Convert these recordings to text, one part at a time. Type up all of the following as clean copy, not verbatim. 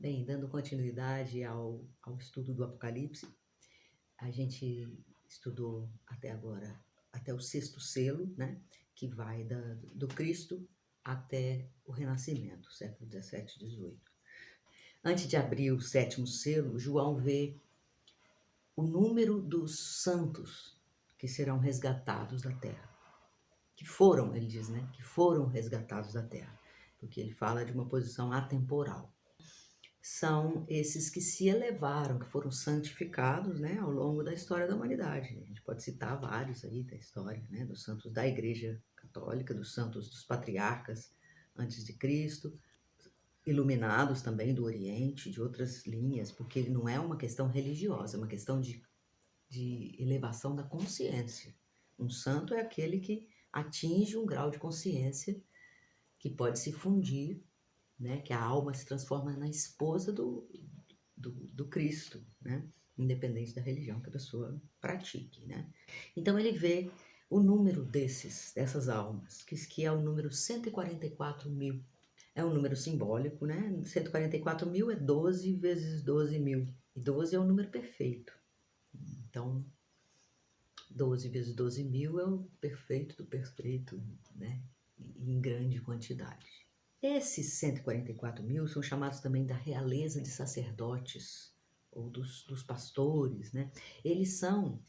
Bem, dando continuidade ao estudo do Apocalipse, a gente estudou até agora, até o sexto selo, né? Que vai do Cristo até o Renascimento, século 17 e 18. Antes de abrir o sétimo selo, João vê o número dos santos que serão resgatados da terra. Que foram, ele diz, né? Que foram resgatados da terra. Porque ele fala de uma posição atemporal. São esses que se elevaram, que foram santificados, né, ao longo da história da humanidade. A gente pode citar vários aí da história, né, dos santos da Igreja Católica, dos santos dos patriarcas antes de Cristo, iluminados também do Oriente, de outras linhas, porque não é uma questão religiosa, é uma questão de elevação da consciência. Um santo é aquele que atinge um grau de consciência que pode se fundir, né, que a alma se transforma na esposa do Cristo, né, independente da religião que a pessoa pratique, né. Então ele vê o número dessas almas, que é o número 144 mil. É um número simbólico, né, 144 mil é 12 vezes 12 mil, e 12 é o número perfeito. Então, 12 vezes 12 mil é o perfeito do perfeito, né, em grande quantidade. Esses 144 mil são chamados também da realeza de sacerdotes, ou dos pastores, né? Eles são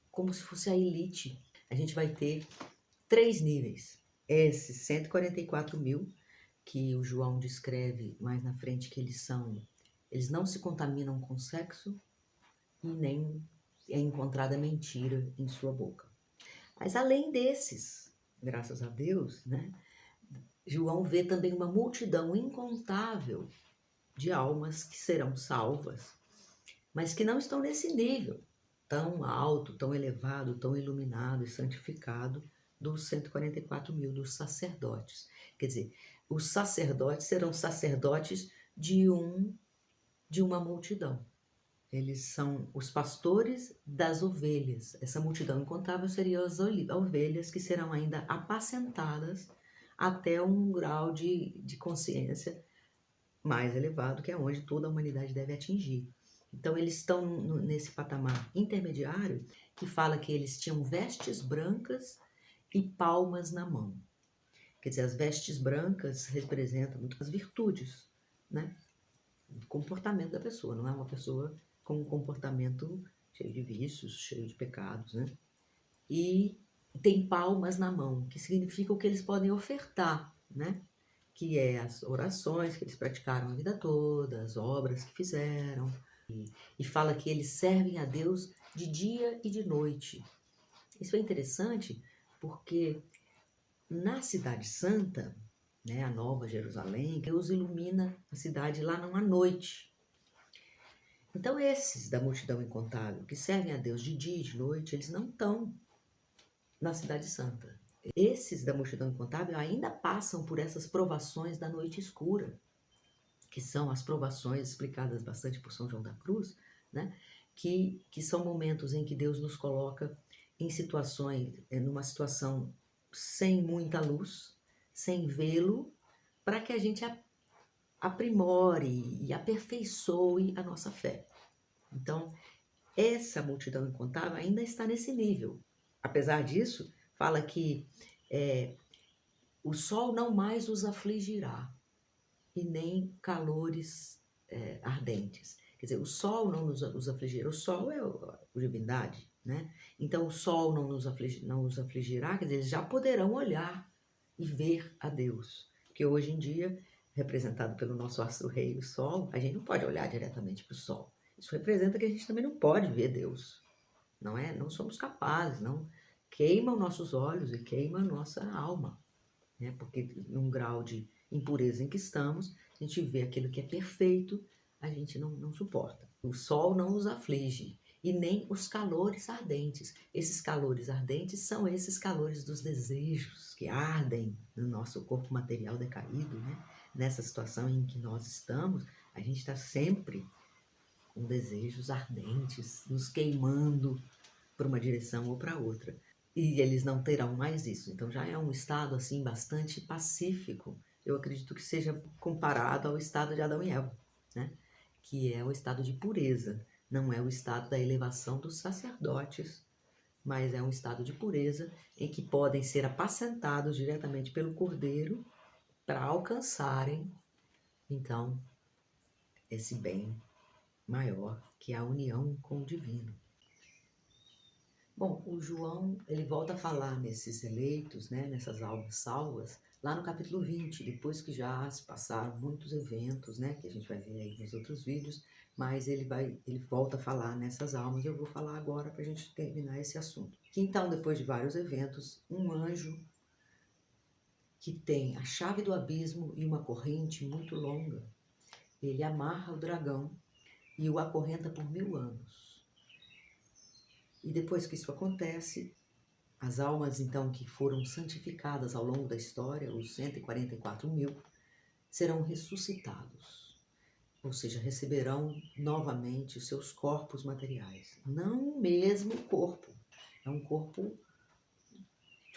como se fosse a elite. A gente vai ter 3 níveis. Esses 144 mil, que o João descreve mais na frente, que eles não se contaminam com sexo e nem é encontrada mentira em sua boca. Mas além desses, graças a Deus, né? João vê também uma multidão incontável de almas que serão salvas, mas que não estão nesse nível tão alto, tão elevado, tão iluminado e santificado dos 144 mil, dos sacerdotes. Quer dizer, os sacerdotes serão sacerdotes de uma multidão. Eles são os pastores das ovelhas. Essa multidão incontável seriam as ovelhas que serão ainda apacentadas até um grau de consciência mais elevado, que é onde toda a humanidade deve atingir. Então, eles estão nesse patamar intermediário, que fala que eles tinham vestes brancas e palmas na mão. Quer dizer, as vestes brancas representam muito as virtudes, né? O comportamento da pessoa, não é uma pessoa com um comportamento cheio de vícios, cheio de pecados, né? E tem palmas na mão, que significa o que eles podem ofertar, né? Que é as orações que eles praticaram a vida toda, as obras que fizeram, e fala que eles servem a Deus de dia e de noite. Isso é interessante porque na Cidade Santa, né, a Nova Jerusalém, Deus ilumina a cidade lá não à noite. Então esses da multidão incontável que servem a Deus de dia e de noite, eles não estão na Cidade Santa. Esses da multidão incontável ainda passam por essas provações da noite escura, que são as provações explicadas bastante por São João da Cruz, né? Que são momentos em que Deus nos coloca em situações, numa situação sem muita luz, sem vê-lo, para que a gente aprimore e aperfeiçoe a nossa fé. Então, essa multidão incontável ainda está nesse nível. Apesar disso, fala que o sol não mais os afligirá, e nem calores ardentes. Quer dizer, o sol não os afligirá. O sol é a divindade, né? Então, o sol não os afligirá, quer dizer, eles já poderão olhar e ver a Deus. Porque hoje em dia, representado pelo nosso astro-rei, o sol, a gente não pode olhar diretamente para o sol. Isso representa que a gente também não pode ver Deus. Não é? Não somos capazes, não. Queima os nossos olhos e queima a nossa alma, né? Porque num grau de impureza em que estamos, a gente vê aquilo que é perfeito, a gente não suporta. O sol não os aflige, e nem os calores ardentes. Esses calores ardentes são esses calores dos desejos que ardem no nosso corpo material decaído, né? Nessa situação em que nós estamos, a gente está sempre com desejos ardentes, nos queimando para uma direção ou para outra. E eles não terão mais isso. Então já é um estado assim bastante pacífico. Eu acredito que seja comparado ao estado de Adão e Eva, né? Que é o estado de pureza. Não é o estado da elevação dos sacerdotes, mas é um estado de pureza em que podem ser apacentados diretamente pelo Cordeiro para alcançarem, então, esse bem maior, que é a união com o divino. Bom, o João, ele volta a falar nesses eleitos, né, nessas almas salvas, lá no capítulo 20, depois que já se passaram muitos eventos, né, que a gente vai ver aí nos outros vídeos, mas ele volta a falar nessas almas. Eu vou falar agora para a gente terminar esse assunto. Que então, depois de vários eventos, um anjo que tem a chave do abismo e uma corrente muito longa, ele amarra o dragão e o acorrenta por 1000 anos. E depois que isso acontece, as almas, então, que foram santificadas ao longo da história, os 144.000, serão ressuscitados. Ou seja, receberão novamente os seus corpos materiais. Não o mesmo corpo. É um corpo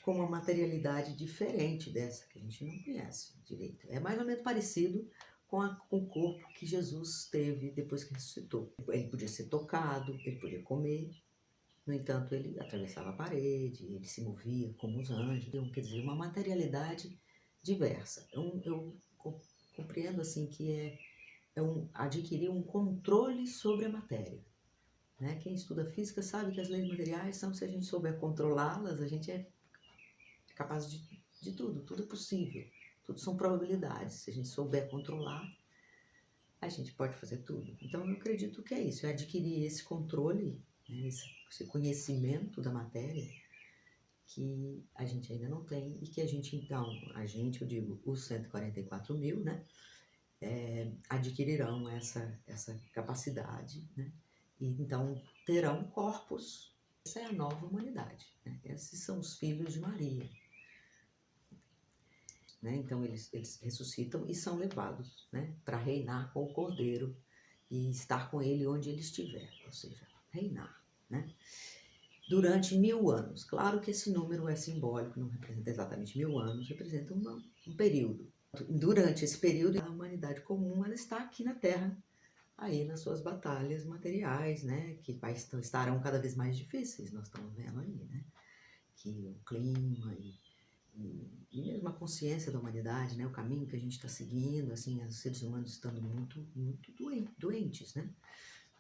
com uma materialidade diferente dessa, que a gente não conhece direito. É mais ou menos parecido com o corpo que Jesus teve depois que ressuscitou. Ele podia ser tocado, ele podia comer. No entanto, ele atravessava a parede, ele se movia como os anjos, quer dizer, uma materialidade diversa. Eu compreendo assim que adquirir um controle sobre a matéria. Né? Quem estuda física sabe que as leis materiais são, se a gente souber controlá-las, a gente é capaz de tudo é possível, tudo são probabilidades. Se a gente souber controlar, a gente pode fazer tudo. Então, eu acredito que é isso, é adquirir esse controle, né, esse conhecimento da matéria que a gente ainda não tem e que a gente, então, eu digo, os 144.000, né, adquirirão essa capacidade, né, e então terão corpos. Essa é a nova humanidade, né? Esses são os filhos de Maria. Né? Então eles ressuscitam e são levados, né, para reinar com o Cordeiro e estar com ele onde ele estiver, ou seja, reinar, né? Durante 1000 anos. Claro que esse número é simbólico, não representa exatamente 1000 anos, representa um período. Durante esse período, a humanidade comum ela está aqui na Terra, aí nas suas batalhas materiais, né, que estarão cada vez mais difíceis, nós estamos vendo aí, né, que o clima e mesmo a consciência da humanidade, né, o caminho que a gente está seguindo, assim, os seres humanos estando muito, muito doentes, né?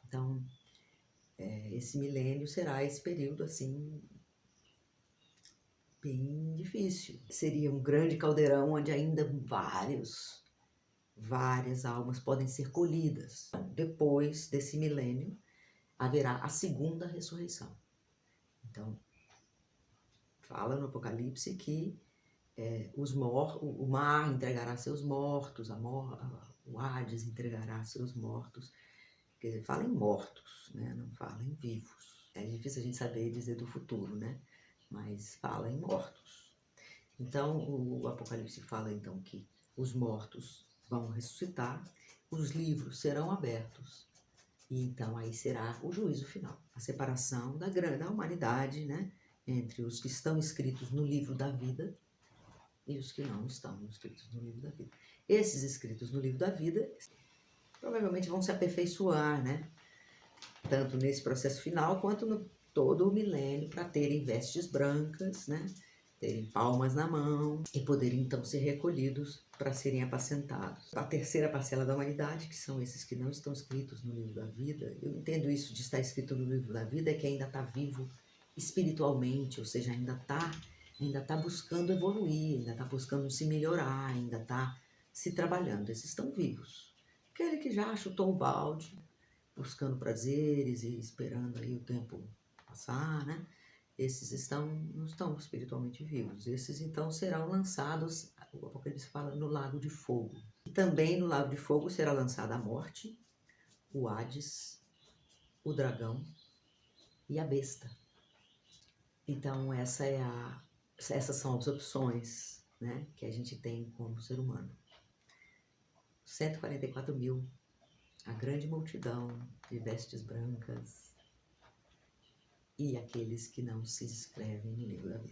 Então, esse milênio será esse período, assim, bem difícil. Seria um grande caldeirão onde ainda várias almas podem ser colhidas. Depois desse milênio, haverá a segunda ressurreição. Então, fala no Apocalipse que o mar entregará seus mortos, o Hades entregará seus mortos. Quer dizer, fala em mortos, né? Não fala em vivos. É difícil a gente saber dizer do futuro, né? Mas fala em mortos. Então, o Apocalipse fala então que os mortos vão ressuscitar, os livros serão abertos, e então aí será o juízo final, a separação da humanidade, né? Entre os que estão escritos no livro da vida e os que não estão escritos no livro da vida. Esses escritos no livro da vida provavelmente vão se aperfeiçoar, né? Tanto nesse processo final quanto no todo o milênio, para terem vestes brancas, né? Terem palmas na mão e poderem então ser recolhidos para serem apacentados. A terceira parcela da humanidade, que são esses que não estão escritos no livro da vida, eu entendo isso de estar escrito no livro da vida, é que ainda está vivo espiritualmente, ou seja, ainda está buscando evoluir, ainda está buscando se melhorar, ainda está se trabalhando. Esses estão vivos. Aquele que já chutou o balde, buscando prazeres e esperando aí o tempo passar, né? Esses não estão espiritualmente vivos. Esses então serão lançados, o Apocalipse fala, no lago de fogo. E também no lago de fogo será lançada a morte, o Hades, o dragão e a besta. Então essas são as opções, né, que a gente tem como ser humano. 144.000, a grande multidão de vestes brancas e aqueles que não se inscrevem no livro da vida.